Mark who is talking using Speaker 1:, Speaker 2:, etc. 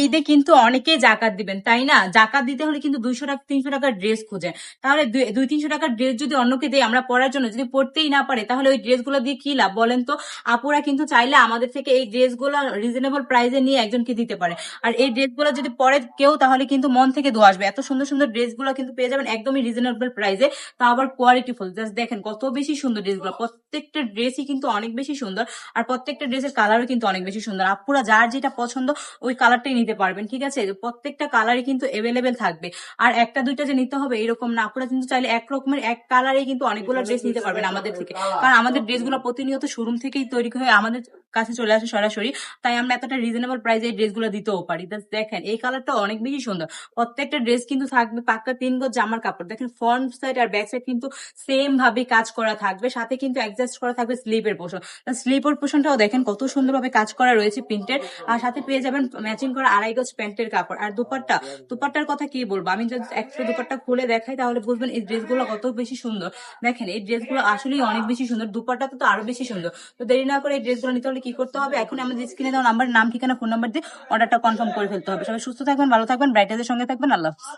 Speaker 1: ঈদে কিন্তু অনেকেই জাকাত দিবেন, তাই না? জাকাত দিতে হলে কিন্তু 200 টাকা 300 টাকার ড্রেস খুঁজেন। তাহলে 200-300 টাকার ড্রেস যদি অন্যকে দেয় আমরা পরার জন্য, যদি পড়তেই না পারে, তাহলে ওই ড্রেসগুলো দিয়ে কি লাভ বলেন তো? আপুরা কিন্তু চাইলে আমাদের থেকে এই ড্রেসগুলো রিজনেবল প্রাইসে নিয়ে একজনকে দিতে পারে। আর এই ড্রেসগুলো যদি পরে কেউ, তাহলে কিন্তু মন থেকে দোয়া আসবে। এত সুন্দর সুন্দর ড্রেসগুলো কিন্তু পেয়ে যাবেন একদমই রিজনেবল প্রাইসে, তা আবার কোয়ালিটিফুল। জাস্ট দেখেন কত বেশি সুন্দর ড্রেসগুলো, প্রত্যেকটা ড্রেসই কিন্তু অনেক বেশি সুন্দর। আর প্রত্যেকটা ড্রেসের কালারও কিন্তু অনেক বেশি সুন্দর। আপুরা যার যেটা পছন্দ ওই কালারটাই নিতে পারবেন, ঠিক আছে? প্রত্যেকটা কালারই কিন্তু এভেলেবেল থাকবে। আর একটা দুইটা যে নিতে হবে এরকম না, আপুরা কিন্তু চাইলে এক রকমের এক কালারে কিন্তু অনেকগুলো ড্রেস নিতে পারবেন আমাদের থেকে। কারণ আমাদের ড্রেসগুলো প্রতিনিয়ত শোরুম থেকেই তৈরি হয়ে আমাদের কাছে চলে আসে সরাসরি, তাই আমরা এতটা রিজনেবল প্রাইসে এই ড্রেসগুলো দিতেও পারি। দেখেন এই কালারটা অনেক বেশি সুন্দর। প্রত্যেকটা ড্রেস কিন্তু থাকবে পাক্কা 3 গজ জামার কাপড়। দেখেন ফ্রন্ট সাইড আর ব্যাক সাইড কিন্তু সেম ভাবে কাজ করা থাকবে, সাথে কিন্তু অ্যাডজাস্ট করা থাকবে স্লিপের পোর্শন। স্লিপের পোর্শনটাও দেখেন কত সুন্দরভাবে কাজ করা রয়েছে প্রিন্টের। আর সাথে পেয়ে যাবেন ম্যাচিং করা 2.5 গজ প্যান্টের কাপড়। আর দুপাট্টার কথা কি বলবো, আমি যদি একটা দুপাট্টা খুলে দেখাই তাহলে বুঝবেন এই ড্রেসগুলো কত বেশি সুন্দর। দেখেন এই ড্রেসগুলো আসলেই অনেক বেশি সুন্দর, দুপাট্টা তো আরো বেশি সুন্দর। তো দেরি না করে এই ড্রেসগুলো নিতে হলে কি করতে হবে, এখন আমাদের স্ক্রিনে দেওয়া নাম্বার, নাম, ঠিকানা, ফোন নাম্বার দিয়ে অর্ডারটা কনফার্ম করে ফেলতে হবে। সবাই সুস্থ থাকবেন, ভালো থাকবেন, ব্রাইটাদের সঙ্গে থাকবেন। আল্লাহ হাফেজ।